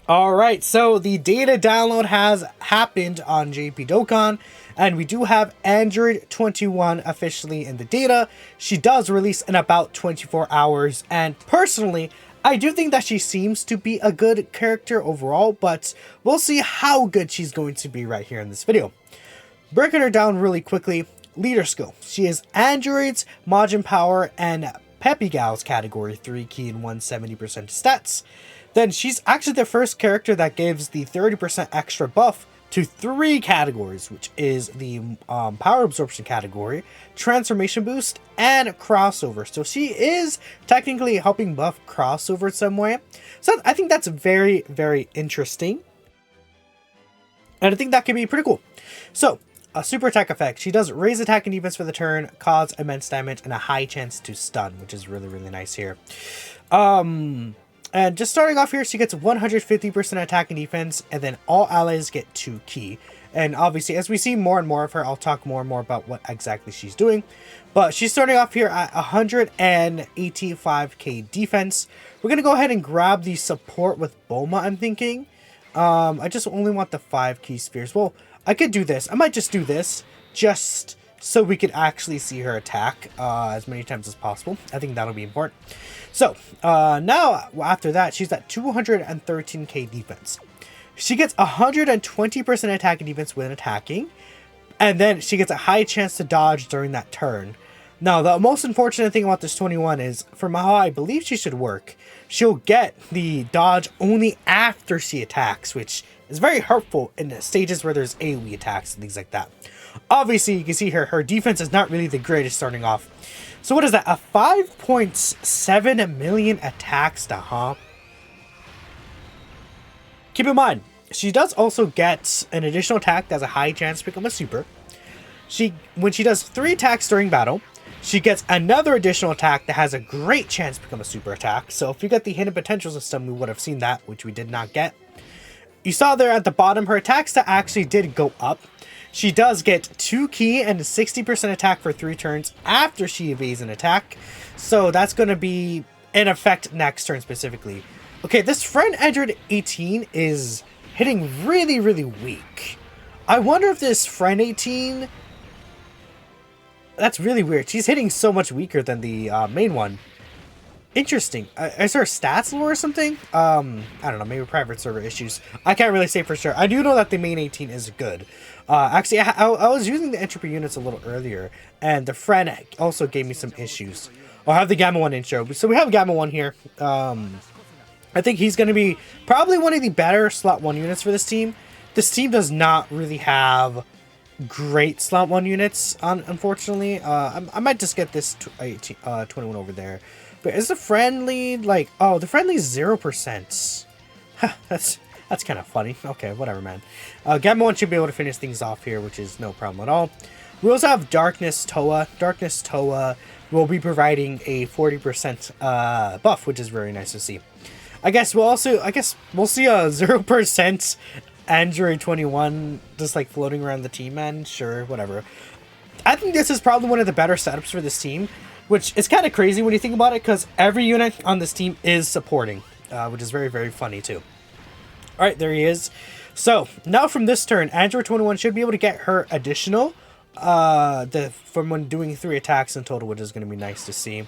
Alright, so the data download has happened on JP Dokkan, and we do have Android 21 officially in the data. She does release in about 24 hours, and personally, I do think that she seems to be a good character overall, but we'll see how good she's going to be right here in this video. Breaking her down really quickly, leader skill. She is Android's Majin Power and Peppy Gal's category 3 key and 170% stats. Then she's actually the first character that gives the 30% extra buff to 3 categories, which is the power absorption category, transformation boost, and crossover. So she is technically helping buff crossover some way. So I think that's very, very interesting. And I think that can be pretty cool. So, a super attack effect. She does raise attack and defense for the turn, cause immense damage, and a high chance to stun, which is really, really nice here. And just starting off here, she gets 150% attack and defense, and then all allies get 2 key. And obviously, as we see more and more of her, I'll talk more and more about what exactly she's doing. But she's starting off here at 185k defense. We're going to go ahead and grab the support with Bulma, I'm thinking. I just only want the 5 key spheres. Well, I could do this. I might just do this, just so we could actually see her attack as many times as possible. I think that'll be important. So, now, after that, she's at 213k defense. She gets 120% attack and defense when attacking, and then she gets a high chance to dodge during that turn. Now, the most unfortunate thing about this 21 is, from how I believe she should work, she'll get the dodge only after she attacks, which is very hurtful in the stages where there's AoE attacks and things like that. Obviously, you can see her defense is not really the greatest starting off. So what is that? A 5.7 million attack stat, huh? Keep in mind, she does also get an additional attack that has a high chance to become a super. When she does 3 attacks during battle, she gets another additional attack that has a great chance to become a super attack. So if you get the hidden potential system, we would have seen that, which we did not get. You saw there at the bottom, her attack stat actually did go up. She does get 2 key and 60% attack for 3 turns after she evades an attack. So that's going to be in effect next turn specifically. Okay, this friend Android 18 is hitting really, really weak. I wonder if this friend 18... That's really weird. She's hitting so much weaker than the main one. Interesting. Is her stats low or something? I don't know. Maybe private server issues. I can't really say for sure. I do know that the main 18 is good. Actually, I was using the entropy units a little earlier, and the friend also gave me some issues. I'll have the Gamma 1 intro. So we have Gamma 1 here. I think he's going to be probably one of the better slot 1 units for this team. This team does not really have great slot 1 units, unfortunately. I might just get this 21 over there. But is the friendly, like, oh, the friendly's 0%. Huh, that's kind of funny. Okay, whatever, man. Gamma 1 should be able to finish things off here, which is no problem at all. We also have Darkness Toa. Darkness Toa will be providing a 40% buff, which is very nice to see. I guess we'll see a 0% Android 21 just like floating around the team, man. Sure, whatever. I think this is probably one of the better setups for this team, which is kind of crazy when you think about it, because every unit on this team is supporting, which is very, very funny too. Alright, there he is. So, now from this turn, Android 21 should be able to get her additional from when doing 3 attacks in total, which is going to be nice to see.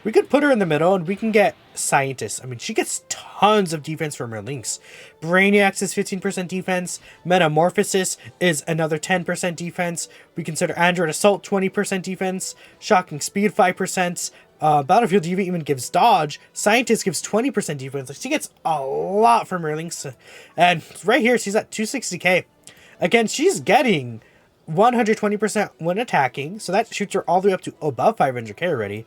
We could put her in the middle, and we can get Scientist. I mean, she gets tons of defense from her links. Brainiacs is 15% defense. Metamorphosis is another 10% defense. We consider Android Assault 20% defense. Shocking Speed 5%. Battlefield Diva even gives dodge. Scientist gives 20% defense. She gets a lot from her links. And right here, she's at 260k. Again, she's getting 120% when attacking. So that shoots her all the way up to above 500k already.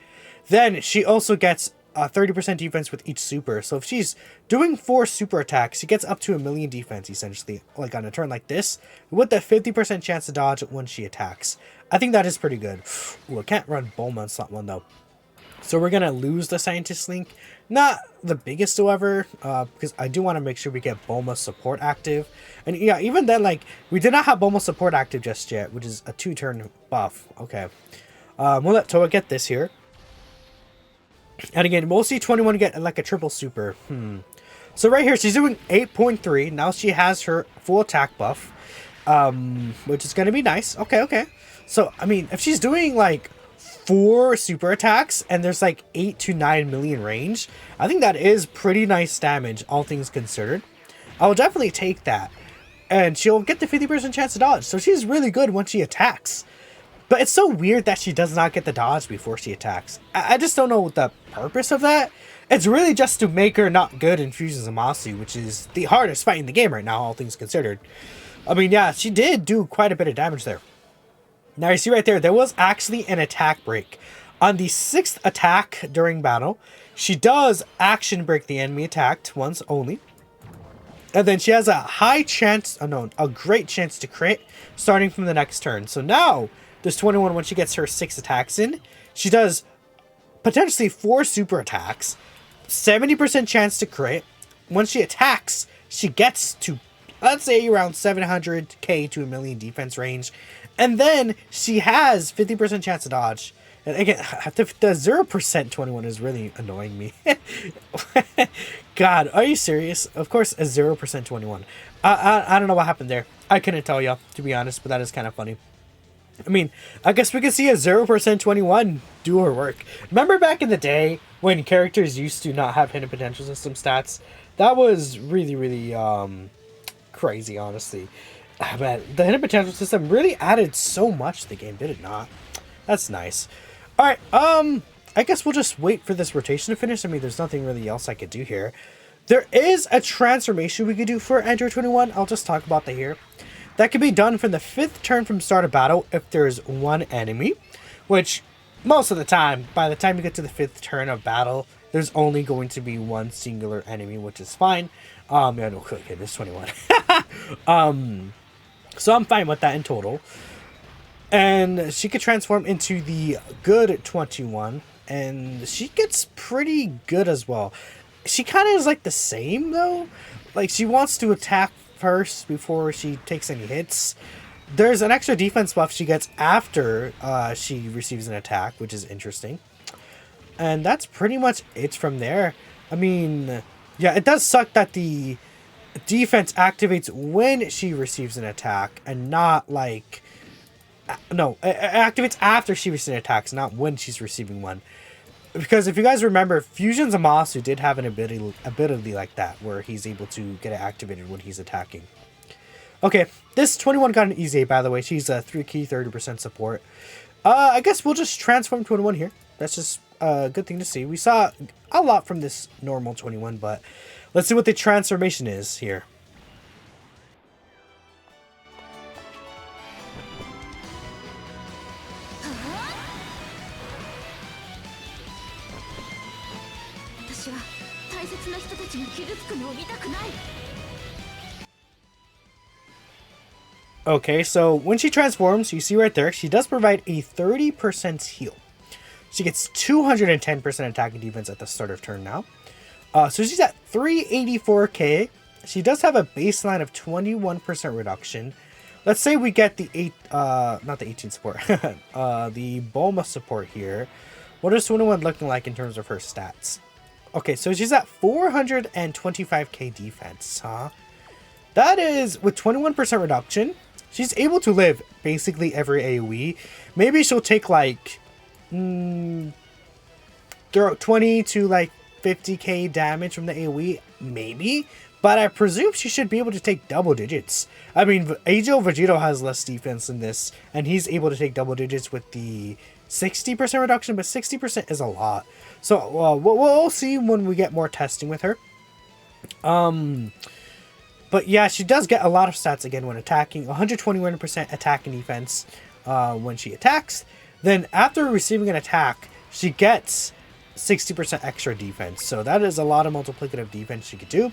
Then she also gets 30% defense with each super. So if she's doing 4 super attacks, she gets up to 1 million defense, essentially. Like on a turn like this, with a 50% chance to dodge when she attacks. I think that is pretty good. Ooh, I can't run Bulma on slot 1 though. So we're going to lose the Scientist link. Not the biggest, however, because I do want to make sure we get Bulma support active. And yeah, even then, like, we did not have Bulma support active just yet, which is a 2-turn buff. Okay. We'll let Toa get this here. And again, we'll see 21 get like a triple super. So So right here, she's doing 8.3. Now she has her full attack buff, which is going to be nice. Okay, okay. So, I mean, if she's doing like 4 super attacks and there's like 8 to 9 million range, I think that is pretty nice damage, all things considered. I'll definitely take that. And she'll get the 50% chance to dodge. So she's really good when she attacks. But it's so weird that she does not get the dodge before she attacks. I just don't know the purpose of that. It's really just to make her not good in Fusion Zamasu, which is the hardest fight in the game right now, all things considered. I mean, yeah, she did do quite a bit of damage there. Now, you see right there was actually an attack break. On the 6th attack during battle, she does action break the enemy attacked once only. And then she has a high chance, a great chance to crit starting from the next turn. So now, this 21, when she gets her 6 attacks in, she does potentially 4 super attacks, 70% chance to crit. When she attacks, she gets to, let's say, around 700k to a million defense range. And then she has 50% chance to dodge. And again, the 0% 21 is really annoying me. God, are you serious? Of course, a 0% 21. I don't know what happened there. I couldn't tell you, to be honest, but that is kind of funny. I mean, I guess we could see a 0% 21 do her work. Remember back in the day when characters used to not have hidden potential system stats? That was really, really crazy, honestly. But the hidden potential system really added so much to the game, did it not? That's nice. Alright, I guess we'll just wait for this rotation to finish. I mean, there's nothing really else I could do here. There is a transformation we could do for Android 21. I'll just talk about that here. That can be done from the 5th turn from start of battle if there's one enemy, which most of the time, by the time you get to the 5th turn of battle, there's only going to be one singular enemy, which is fine. Yeah, no, okay, there's 21. So I'm fine with that in total. And she could transform into the good 21, and she gets pretty good as well. She kind of is like the same, though. Like, she wants to attack first before she takes any hits. There's an extra defense buff she gets after she receives an attack, which is interesting. And that's pretty much it from there. I mean, yeah, it does suck that the defense activates when she receives an attack and not like... No, it activates after she receives attacks, not when she's receiving one. Because if you guys remember, Fusion Zamasu did have an ability like that, where he's able to get it activated when he's attacking. Okay, this 21 got an easy, by the way. She's a 3-key, 30% support. I guess we'll just transform 21 here. That's just a good thing to see. We saw a lot from this normal 21, but let's see what the transformation is here. Okay, so when she transforms, you see right there, she does provide a 30% heal. She gets 210% attack and defense at the start of turn now. So she's at 384k. She does have a baseline of 21% reduction. Let's say we get the not the 18 support, the Bulma support here. What is 21 looking like in terms of her stats? Okay, so she's at 425k defense, huh? That is, with 21% reduction, she's able to live basically every AoE. Maybe she'll take like 20 to like 50k damage from the AoE, maybe. But I presume she should be able to take double digits. I mean, Agio Vegito has less defense than this, and he's able to take double digits with the 60% reduction, but 60% is a lot. So we'll see when we get more testing with her. But yeah, she does get a lot of stats again when attacking. 121% attack and defense when she attacks. Then after receiving an attack, she gets 60% extra defense. So that is a lot of multiplicative defense she could do.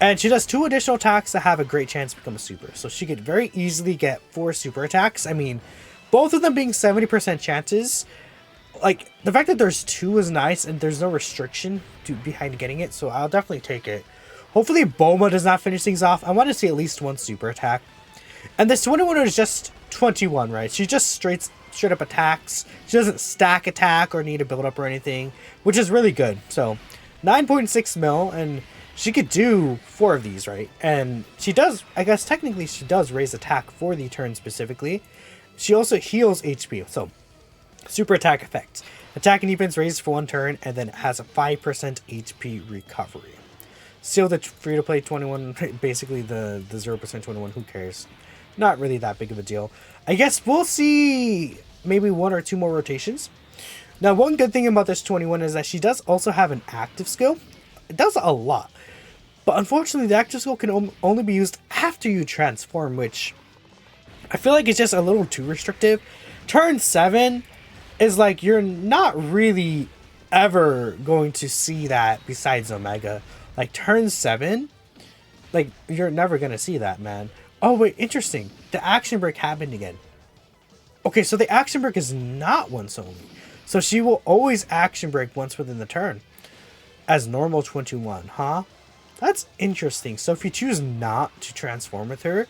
And she does 2 additional attacks that have a great chance to become a super. So she could very easily get 4 super attacks. I mean, both of them being 70% chances. Like, the fact that there's 2 is nice, and there's no restriction behind getting it. So I'll definitely take it. Hopefully Bulma does not finish things off. I want to see at least 1 super attack. And this 21 is just 21, right? She just straight up attacks. She doesn't stack attack or need to build up or anything, which is really good. So 9.6 mil, and she could do 4 of these, right? And she does, I guess technically she does raise attack for the turn specifically. She also heals HP, so super attack effect. Attack and defense raises for 1 turn, and then has a 5% HP recovery. Still the free-to-play 21, basically the 0% 21, who cares? Not really that big of a deal. I guess we'll see maybe 1 or 2 more rotations. Now, one good thing about this 21 is that she does also have an active skill. It does a lot. But unfortunately, the active skill can only be used after you transform, which I feel like it's just a little too restrictive. Turn 7 is like you're not really ever going to see that besides Omega. Like turn 7, like you're never going to see that, man. Oh, wait, interesting. The action break happened again. Okay, so the action break is not once only. So she will always action break once within the turn. As normal 21, huh? That's interesting. So if you choose not to transform with her,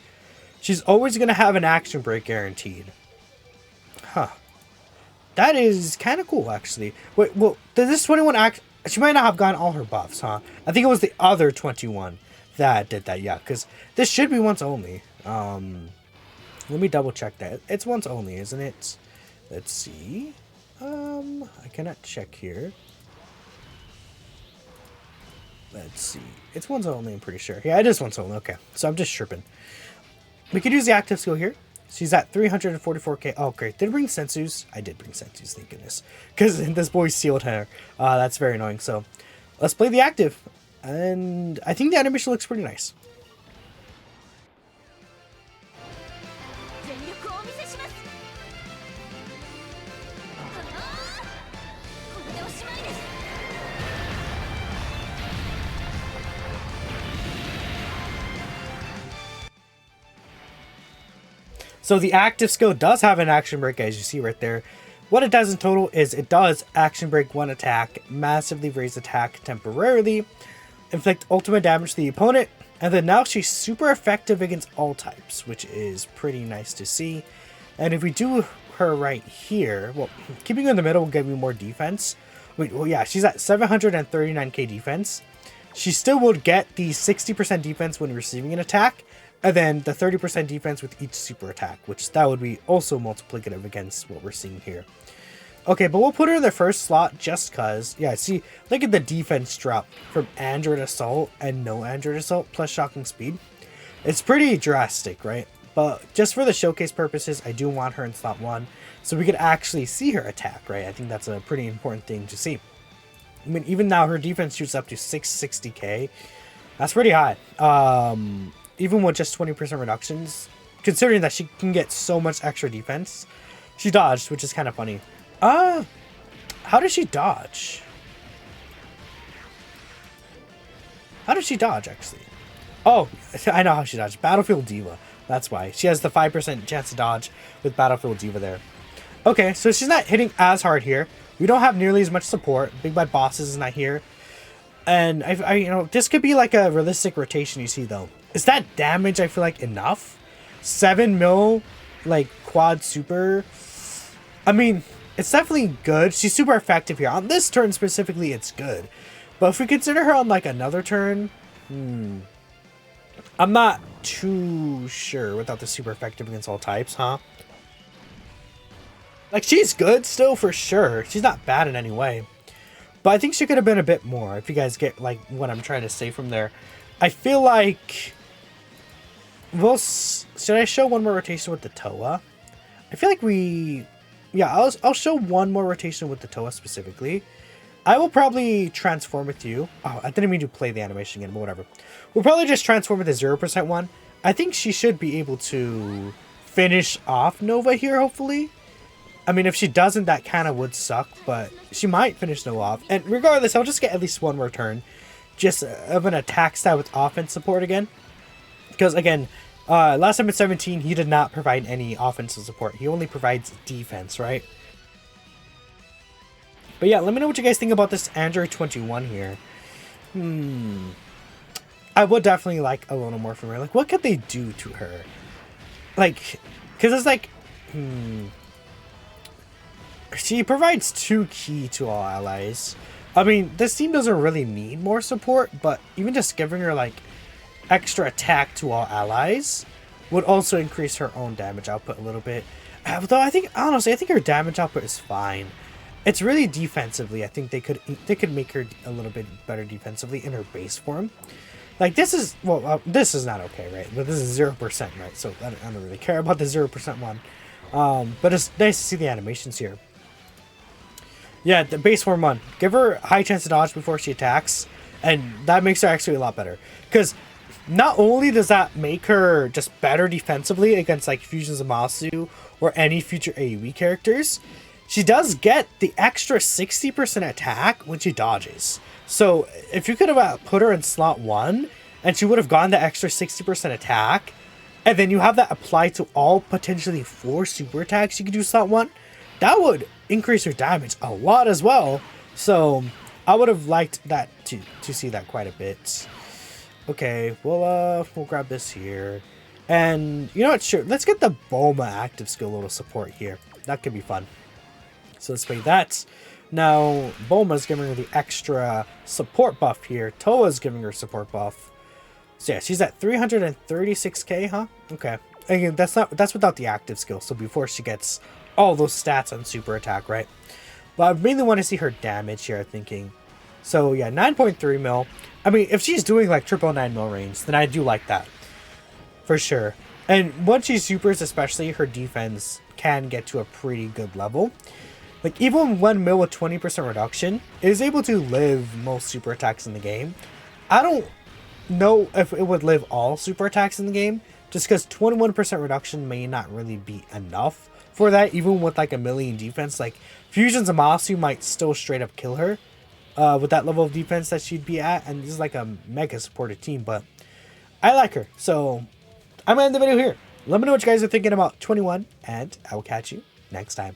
she's always going to have an action break guaranteed. Huh. That is kind of cool, actually. Wait, well, did this 21 act... She might not have gotten all her buffs, huh? I think it was the other 21 that did that, yeah. Because this should be once only. Let me double check that. It's once only, isn't it? Let's see. I cannot check here. Let's see. It's once only, I'm pretty sure. Yeah, it is once only. Okay, so I'm just tripping. We could use the active skill here. She's at 344k. Oh, great. Did I bring Sensu's? I did bring Sensu's, thank goodness. Because this boy sealed her. That's very annoying. So, let's play the active. And I think the animation looks pretty nice. So the active skill does have an action break, as you see right there. What it does in total is it does action break 1 attack, massively raise attack temporarily, inflict ultimate damage to the opponent, and then now she's super effective against all types, which is pretty nice to see. And if we do her right here, well, keeping her in the middle will give you more defense. Wait, well, yeah, she's at 739k defense. She still will get the 60% defense when receiving an attack, and then the 30% defense with each super attack, which that would be also multiplicative against what we're seeing here. Okay, but we'll put her in the first slot just cause. Yeah, see, look at the defense drop from Android Assault and no Android Assault plus Shocking Speed. It's pretty drastic, right? But just for the showcase purposes, I do want her in slot 1, so we could actually see her attack, right? I think that's a pretty important thing to see. I mean, even now her defense shoots up to 660k. That's pretty high. Even with just 20% reductions, considering that she can get so much extra defense. She dodged, which is kind of funny. How does she dodge? How does she dodge, actually? Oh, I know how she dodged. Battlefield Diva. That's why. She has the 5% chance to dodge with Battlefield Diva there. Okay, so she's not hitting as hard here. We don't have nearly as much support. Big Bad Bosses is not here. And, you know, this could be like a realistic rotation you see, though. Is that damage, I feel like, enough? 7 mil, like, quad super. I mean, it's definitely good. She's super effective here. On this turn specifically, it's good. But if we consider her on, like, another turn, I'm not too sure without the super effective against all types, huh? Like, she's good still, for sure. She's not bad in any way. But I think she could have been a bit more, if you guys get, like, what I'm trying to say from there. I feel like... Well, should I show one more rotation with the Toa? I feel like we... Yeah, I'll show one more rotation with the Toa specifically. I will probably transform with you. Oh, I didn't mean to play the animation again, but whatever. We'll probably just transform with the 0% one. I think she should be able to finish off Nova here, hopefully. I mean, if she doesn't, that kind of would suck, but she might finish Nova off. And regardless, I'll just get at least one more turn. Just of an attack style with offense support again. Because, again, last time at 17, he did not provide any offensive support. He only provides defense, right? But yeah, let me know what you guys think about this Android 21 here. I would definitely like a little more from her. Like, what could they do to her? Like, because it's like... She provides 2 ki to all allies. I mean, this team doesn't really need more support, but even just giving her like extra attack to all allies would also increase her own damage output a little bit. Though I think, honestly, I think her damage output is fine. It's really defensively. I think they could make her a little bit better defensively in her base form. Like this is, well, this is not okay, right? But this is 0%, right? So I don't really care about the 0% one. But it's nice to see the animations here. Yeah, the base form one. Give her high chance to dodge before she attacks, and that makes her actually a lot better. Because not only does that make her just better defensively against like Fusions of Masu or any future AoE characters, she does get the extra 60% attack when she dodges. So if you could have put her in slot 1 and she would have gotten the extra 60% attack, and then you have that applied to all potentially 4 super attacks you could do slot 1, that would increase her damage a lot as well. So I would have liked that to see that quite a bit. Okay, we'll grab this here. And you know what, sure, let's get the Bulma active skill little support here. That could be fun. So let's play that. Now, Bulma's giving her the extra support buff here. Toa's giving her support buff. So yeah, she's at 336k, huh? Okay. Again, that's without the active skill. So before she gets all those stats on super attack, right? But I mainly want to see her damage here, I'm thinking. So yeah, 9.3 mil. I mean, if she's doing like 999 mil range, then I do like that. For sure. And once she supers, especially, her defense can get to a pretty good level. Like, even 1 mil with 20% reduction is able to live most super attacks in the game. I don't know if it would live all super attacks in the game, just because 21% reduction may not really be enough for that, even with like a million defense. Like, Fusions of Masu might still straight up kill her with that level of defense that she'd be at, and this is like a mega supported team, but I like her. So I'm going to end the video here. Let me know what you guys are thinking about 21, and I will catch you next time.